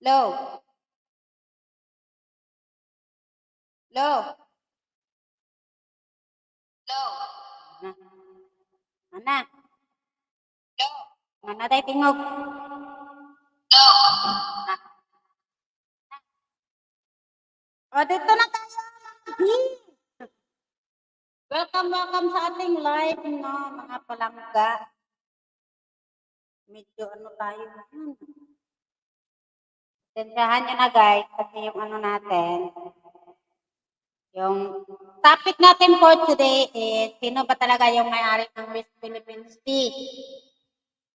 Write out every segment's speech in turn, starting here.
Low. Low. Low. Mana? Low. Mana tayo tingog? Low. O, dito na tayo. Welcome sa ating live, no, mga palangga. Medyo ano tayo. Tensyahan nyo na guys, kasi yung ano natin, yung topic natin for today is, sino ba talaga yung may-ari ng West Philippine Sea?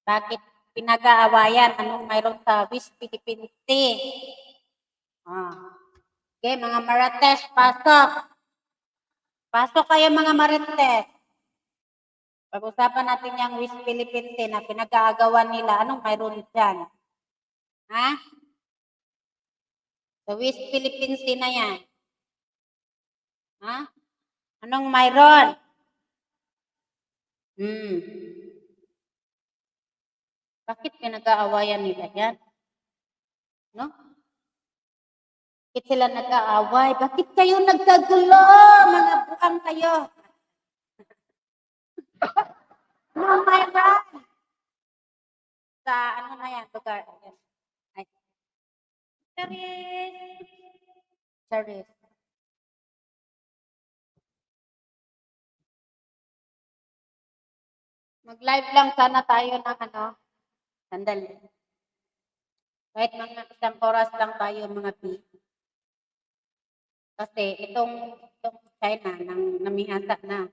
Bakit pinag-aawayan? Anong mayroon sa West Philippine Sea? Okay, mga Marites, pasok. Pasok kayo mga Marites. Pag-usapan natin yung West Philippine Sea na pinag-aagawan nila. Anong mayroon dyan? Ha? Sa West Philippine Sea na yan. Ha? Anong mayroon? Bakit pinag-aawayan nila yan? No? Bakit sila nag-aaway? Bakit kayo nagkagulo? Mga buang kayo. No, mayroon. Sa ano na yan? Lugar. Ay. Charis. Mag-live lang sana tayo ng ano. Sandali. Kahit mga isang oras lang tayo mga pi. Kasi itong China nang namihasa na.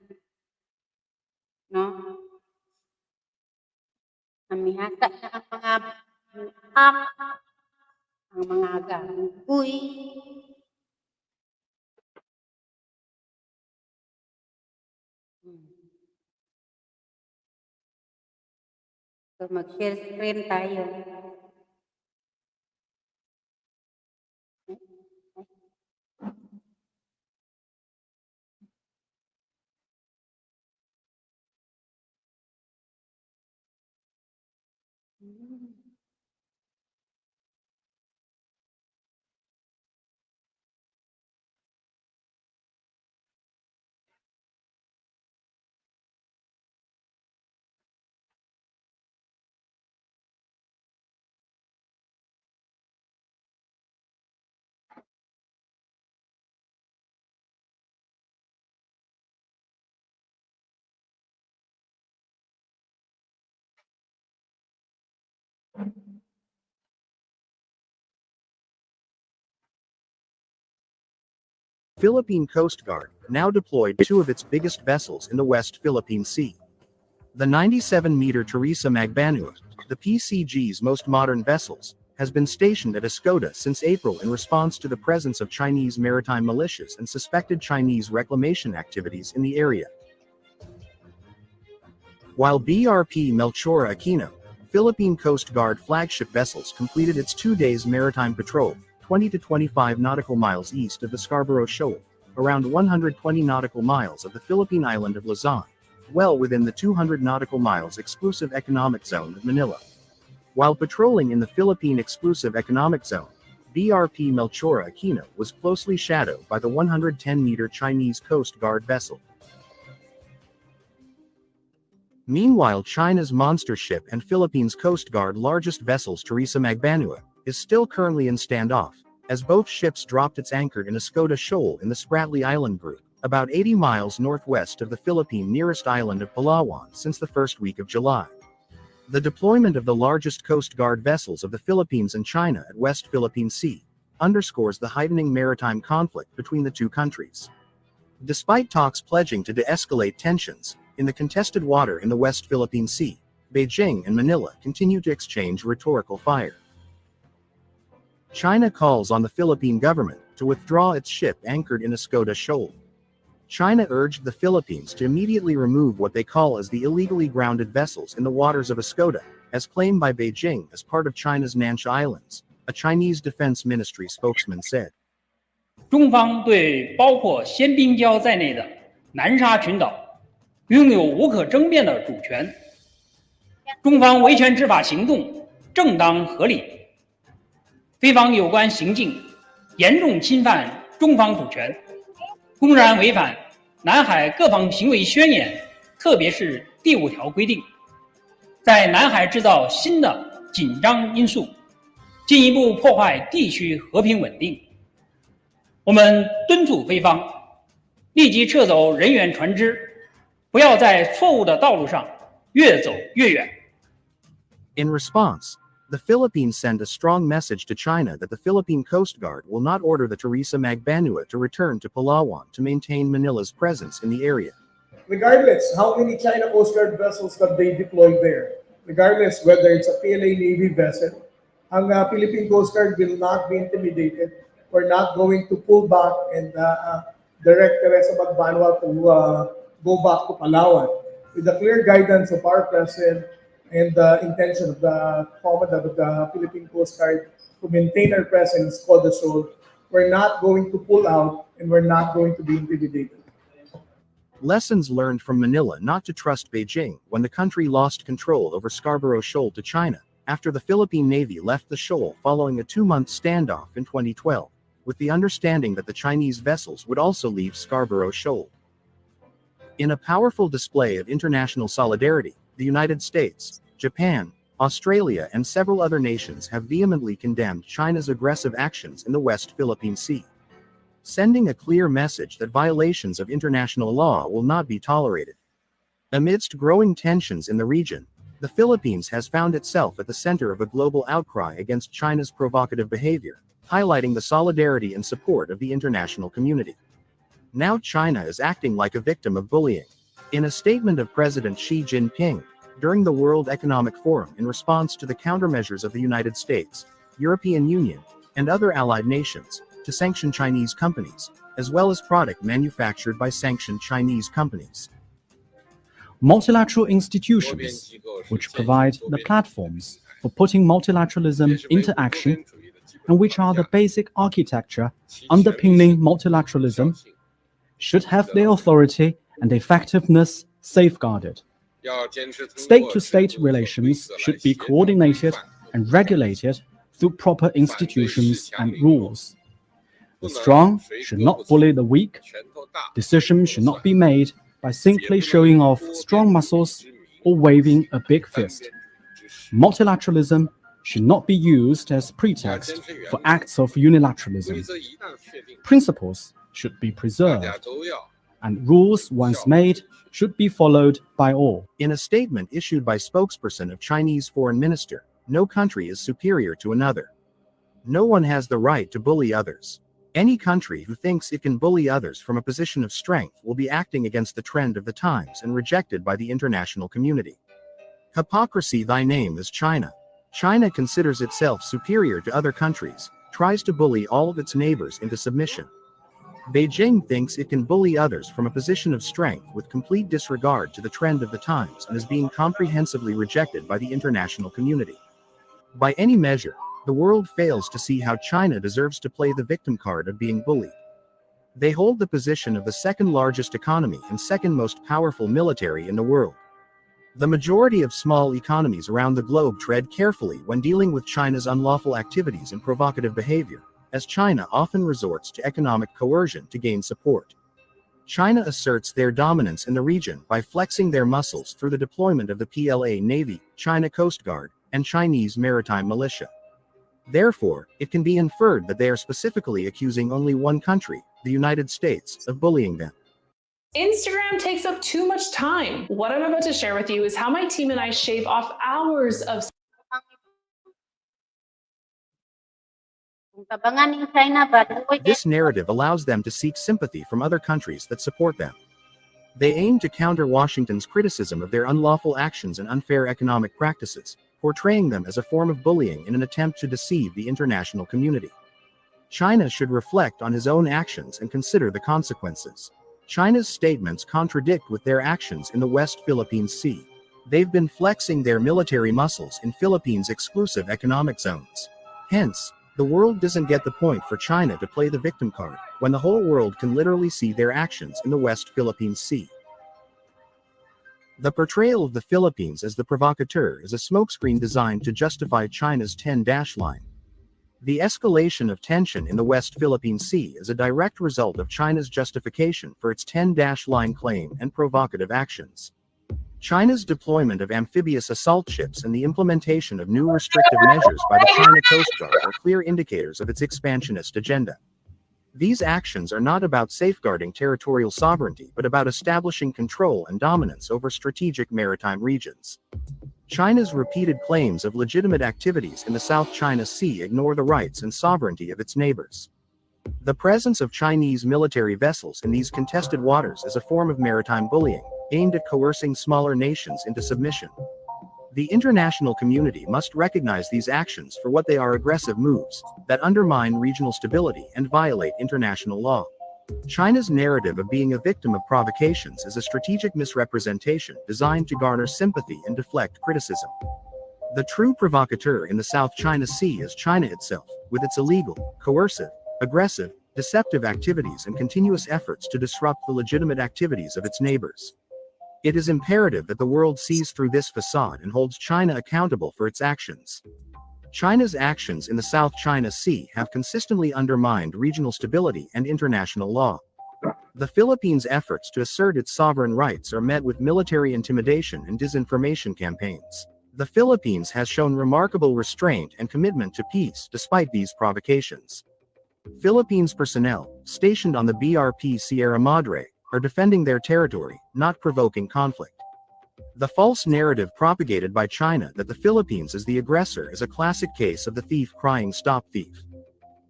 No? Namihasa na ang mga gangguy. So mag-share screen tayo. Philippine Coast Guard now deployed two of its biggest vessels in the West Philippine Sea. The 97-meter Teresa Magbanua, the PCG's most modern vessels, has been stationed at Escoda since April in response to the presence of Chinese maritime militias and suspected Chinese reclamation activities in the area. While BRP Melchora Aquino, Philippine Coast Guard flagship vessels completed its 2 days maritime patrol, 20 to 25 nautical miles east of the Scarborough Shoal, around 120 nautical miles of the Philippine island of Luzon, well within the 200 nautical miles exclusive economic zone of Manila. While patrolling in the Philippine exclusive economic zone, BRP Melchora Aquino was closely shadowed by the 110-meter Chinese Coast Guard vessel. Meanwhile, China's monster ship and Philippines Coast Guard largest vessels Teresa Magbanua is still currently in standoff, as both ships dropped its anchor in Escoda Shoal in the Spratly Island group, about 80 miles northwest of the Philippine nearest island of Palawan since the first week of July. The deployment of the largest Coast Guard vessels of the Philippines and China at West Philippine Sea underscores the heightening maritime conflict between the two countries. Despite talks pledging to de-escalate tensions in the contested water in the West Philippine Sea, Beijing and Manila continue to exchange rhetorical fire. China calls on the Philippine government to withdraw its ship anchored in Escoda Shoal. China urged the Philippines to immediately remove what they call as the illegally grounded vessels in the waters of Escoda, as claimed by Beijing as part of China's Nansha Islands, a Chinese Defense Ministry spokesman said. 中方对包括仙丁礁在内的南沙群岛拥有无可争辩的主权，中方维权执法行动正当合理，菲方有关行径严重侵犯中方主权，公然违反南海各方行为宣言，特别是第5条规定，在南海制造新的紧张因素，进一步破坏地区和平稳定。我们敦促菲方立即撤走人员船只，不要在错误的道路上越走越远。In response, the Philippines send a strong message to China that the Philippine Coast Guard will not order the Teresa Magbanua to return to Palawan to maintain Manila's presence in the area. Regardless how many China Coast Guard vessels that they deploy there, regardless whether it's a PLA Navy vessel, ang Philippine Coast Guard will not be intimidated. We're not going to pull back and direct Teresa Magbanua to go back to Palawan. With the clear guidance of our president and the intention of the commandant of the Philippine Coast Guard to maintain our presence for the soul, we're not going to pull out and we're not going to be intimidated. Lessons learned from Manila not to trust Beijing when the country lost control over Scarborough Shoal to China, after the Philippine Navy left the shoal following a 2-month standoff in 2012, with the understanding that the Chinese vessels would also leave Scarborough Shoal. In a powerful display of international solidarity, the United States, Japan, Australia and several other nations have vehemently condemned China's aggressive actions in the West Philippine Sea, sending a clear message that violations of international law will not be tolerated. Amidst growing tensions in the region, the Philippines has found itself at the center of a global outcry against China's provocative behavior, highlighting the solidarity and support of the international community. Now China is acting like a victim of bullying. In a statement of President Xi Jinping during the World Economic Forum in response to the countermeasures of the United States, European Union, and other allied nations to sanction Chinese companies, as well as product manufactured by sanctioned Chinese companies. Multilateral institutions, which provide the platforms for putting multilateralism into action, and which are the basic architecture underpinning multilateralism, should have their authority and effectiveness safeguarded. State-to-state relations should be coordinated and regulated through proper institutions and rules. The strong should not bully the weak. Decisions should not be made by simply showing off strong muscles or waving a big fist. Multilateralism should not be used as pretext for acts of unilateralism. Principles should be preserved, and rules once made should be followed by all. In a statement issued by spokesperson of Chinese Foreign Minister, no country is superior to another. No one has the right to bully others. Any country who thinks it can bully others from a position of strength will be acting against the trend of the times and rejected by the international community. Hypocrisy. Thy name is China. China considers itself superior to other countries, tries to bully all of its neighbors into submission. Beijing thinks it can bully others from a position of strength with complete disregard to the trend of the times and is being comprehensively rejected by the international community. By any measure, the world fails to see how China deserves to play the victim card of being bullied. They hold the position of the second largest economy and second most powerful military in the world. The majority of small economies around the globe tread carefully when dealing with China's unlawful activities and provocative behavior, as China often resorts to economic coercion to gain support. China asserts their dominance in the region by flexing their muscles through the deployment of the PLA Navy, China Coast Guard, and Chinese maritime militia. Therefore, it can be inferred that they are specifically accusing only one country, the United States, of bullying them. Instagram takes up too much time. What I'm about to share with you is how my team and I shave off hours of This narrative allows them to seek sympathy from other countries that support them. They aim to counter Washington's criticism of their unlawful actions and unfair economic practices, portraying them as a form of bullying in an attempt to deceive the international community. China should reflect on his own actions and consider the consequences. China's statements contradict with their actions in the West Philippine Sea. They've been flexing their military muscles in Philippines' exclusive economic zones. Hence, the world doesn't get the point for China to play the victim card, when the whole world can literally see their actions in the West Philippine Sea. The portrayal of the Philippines as the provocateur is a smokescreen designed to justify China's 10-dash line. The escalation of tension in the West Philippine Sea is a direct result of China's justification for its 10-line claim and provocative actions. China's deployment of amphibious assault ships and the implementation of new restrictive measures by the China Coast Guard are clear indicators of its expansionist agenda. These actions are not about safeguarding territorial sovereignty but about establishing control and dominance over strategic maritime regions. China's repeated claims of legitimate activities in the South China Sea ignore the rights and sovereignty of its neighbors. The presence of Chinese military vessels in these contested waters is a form of maritime bullying, aimed at coercing smaller nations into submission. The international community must recognize these actions for what they are: aggressive moves that undermine regional stability and violate international law. China's narrative of being a victim of provocations is a strategic misrepresentation designed to garner sympathy and deflect criticism. The true provocateur in the South China Sea is China itself, with its illegal, coercive, aggressive, deceptive activities and continuous efforts to disrupt the legitimate activities of its neighbors. It is imperative that the world sees through this facade and holds China accountable for its actions. China's actions in the South China Sea have consistently undermined regional stability and international law. The Philippines' efforts to assert its sovereign rights are met with military intimidation and disinformation campaigns. The Philippines has shown remarkable restraint and commitment to peace despite these provocations. Philippines personnel, stationed on the BRP Sierra Madre, are defending their territory, not provoking conflict. The false narrative propagated by China that the Philippines is the aggressor is a classic case of the thief crying "Stop thief."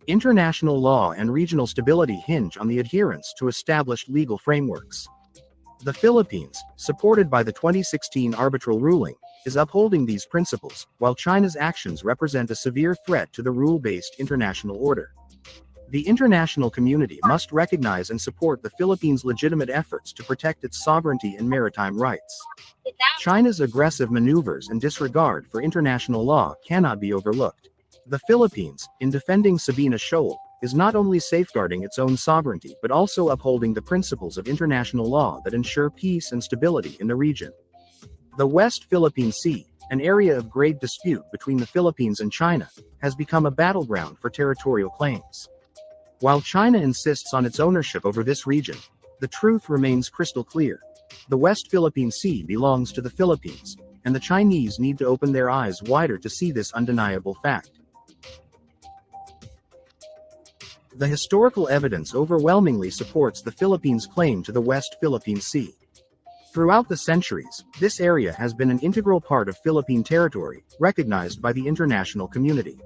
International law and regional stability hinge on the adherence to established legal frameworks. The Philippines, supported by the 2016 arbitral ruling, is upholding these principles, while China's actions represent a severe threat to the rule-based international order. The international community must recognize and support the Philippines' legitimate efforts to protect its sovereignty and maritime rights. China's aggressive maneuvers and disregard for international law cannot be overlooked. The Philippines, in defending Sabina Shoal, is not only safeguarding its own sovereignty but also upholding the principles of international law that ensure peace and stability in the region. The West Philippine Sea, an area of great dispute between the Philippines and China, has become a battleground for territorial claims. While China insists on its ownership over this region, the truth remains crystal clear. The West Philippine Sea belongs to the Philippines, and the Chinese need to open their eyes wider to see this undeniable fact. The historical evidence overwhelmingly supports the Philippines' claim to the West Philippine Sea. Throughout the centuries, this area has been an integral part of Philippine territory, recognized by the international community.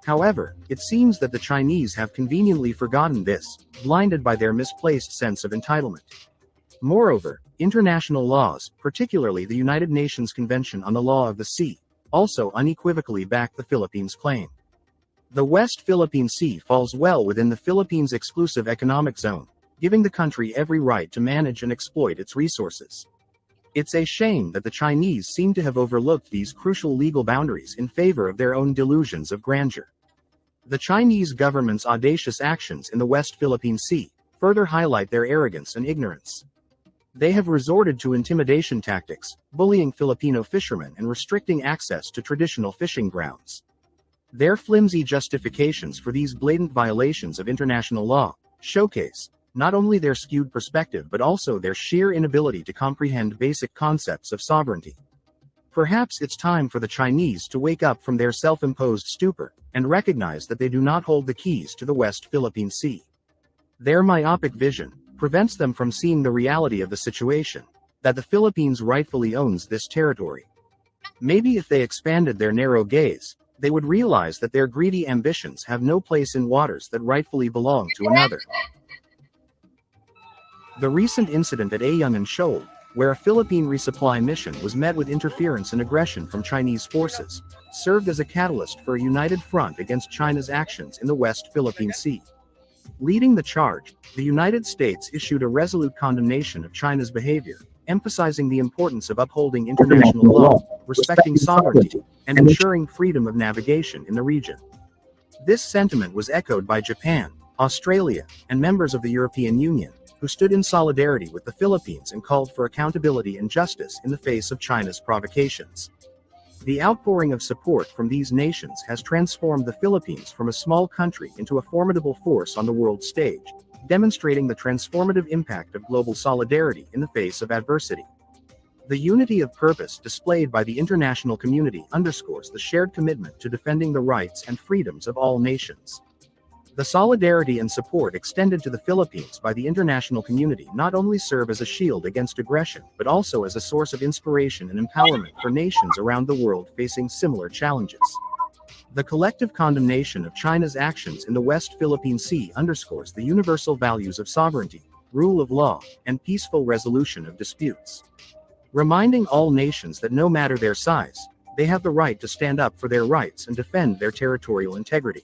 However, it seems that the Chinese have conveniently forgotten this, blinded by their misplaced sense of entitlement. Moreover, international laws, particularly the United Nations Convention on the Law of the Sea, also unequivocally back the Philippines' claim. The West Philippine Sea falls well within the Philippines' exclusive economic zone, giving the country every right to manage and exploit its resources. It's a shame that the Chinese seem to have overlooked these crucial legal boundaries in favor of their own delusions of grandeur. The Chinese government's audacious actions in the West Philippine Sea further highlight their arrogance and ignorance. They have resorted to intimidation tactics, bullying Filipino fishermen and restricting access to traditional fishing grounds. Their flimsy justifications for these blatant violations of international law showcase not only their skewed perspective but also their sheer inability to comprehend basic concepts of sovereignty. Perhaps it's time for the Chinese to wake up from their self-imposed stupor and recognize that they do not hold the keys to the West Philippine Sea. Their myopic vision prevents them from seeing the reality of the situation, that the Philippines rightfully owns this territory. Maybe if they expanded their narrow gaze, they would realize that their greedy ambitions have no place in waters that rightfully belong to another. The recent incident at Ayungin Shoal, where a Philippine resupply mission was met with interference and aggression from Chinese forces, served as a catalyst for a united front against China's actions in the West Philippine Sea. Leading the charge, the United States issued a resolute condemnation of China's behavior, emphasizing the importance of upholding international law, respecting sovereignty, and ensuring freedom of navigation in the region. This sentiment was echoed by Japan, Australia, and members of the European Union, who stood in solidarity with the Philippines and called for accountability and justice in the face of China's provocations. The outpouring of support from these nations has transformed the Philippines from a small country into a formidable force on the world stage, demonstrating the transformative impact of global solidarity in the face of adversity. The unity of purpose displayed by the international community underscores the shared commitment to defending the rights and freedoms of all nations. The solidarity and support extended to the Philippines by the international community not only serve as a shield against aggression, but also as a source of inspiration and empowerment for nations around the world facing similar challenges. The collective condemnation of China's actions in the West Philippine Sea underscores the universal values of sovereignty, rule of law, and peaceful resolution of disputes, reminding all nations that no matter their size, they have the right to stand up for their rights and defend their territorial integrity.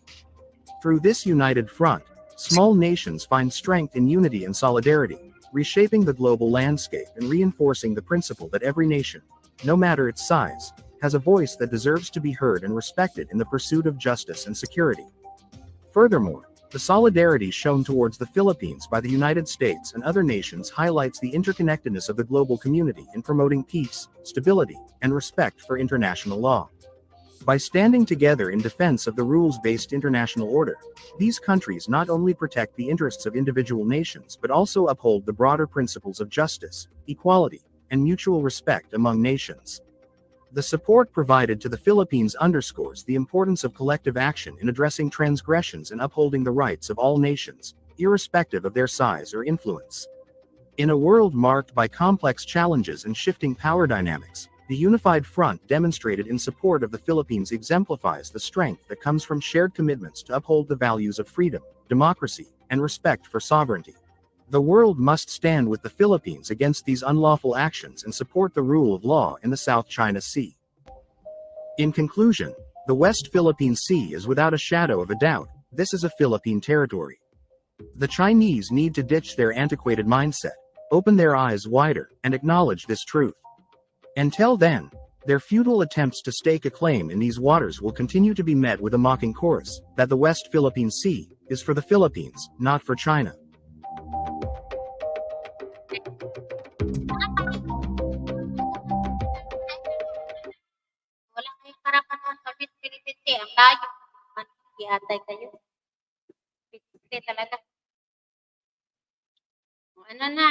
Through this united front, small nations find strength in unity and solidarity, reshaping the global landscape and reinforcing the principle that every nation, no matter its size, has a voice that deserves to be heard and respected in the pursuit of justice and security. Furthermore, the solidarity shown towards the Philippines by the United States and other nations highlights the interconnectedness of the global community in promoting peace, stability, and respect for international law. By standing together in defense of the rules-based international order, these countries not only protect the interests of individual nations but also uphold the broader principles of justice, equality, and mutual respect among nations. The support provided to the Philippines underscores the importance of collective action in addressing transgressions and upholding the rights of all nations, irrespective of their size or influence. In a world marked by complex challenges and shifting power dynamics, the unified front demonstrated in support of the Philippines exemplifies the strength that comes from shared commitments to uphold the values of freedom, democracy, and respect for sovereignty. The world must stand with the Philippines against these unlawful actions and support the rule of law in the South China Sea. In conclusion, the West Philippine Sea is without a shadow of a doubt, this is a Philippine territory. The Chinese need to ditch their antiquated mindset, open their eyes wider, and acknowledge this truth. Until then, their futile attempts to stake a claim in these waters will continue to be met with a mocking chorus, that the West Philippine Sea is for the Philippines, not for China. Wala kayong karapatan sa West Philippine Sea. Ang layo. Iatay kayo. Piste talaga. O, ano na?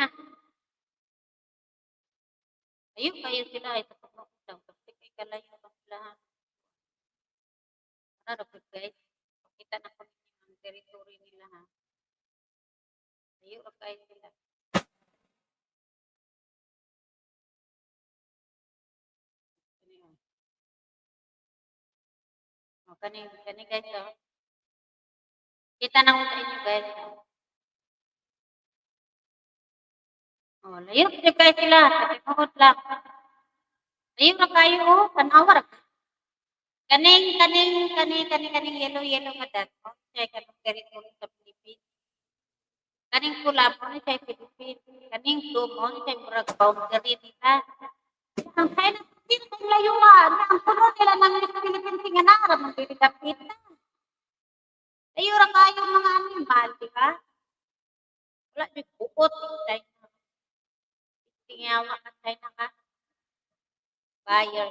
Ayun kayo sila. Ito pa mo. Kasi kayo kalayo pa sila. Ano po guys? Pakita na ko ang territory nila ha. Ayun kayo sila. O, kani guys oh. Kita na ko sa inyo guys. Oh, layo kayo guys sila. Kapipukot lang. Layo na kayo oh. Tanawar. Kaning yellow madat. Oh, siya kanong territory sa Philippines. Kaning pula mo ni siya Philippines. Kaning blue mo ni siya murag boundary nila. Ang kaya na din ang layuan. Ang puno nila ng Philippines nga naarap ng Pilipit na. Layo ra kayo mga animal, di ba? Wala di buot. Tingawa ka China ka. Buyer.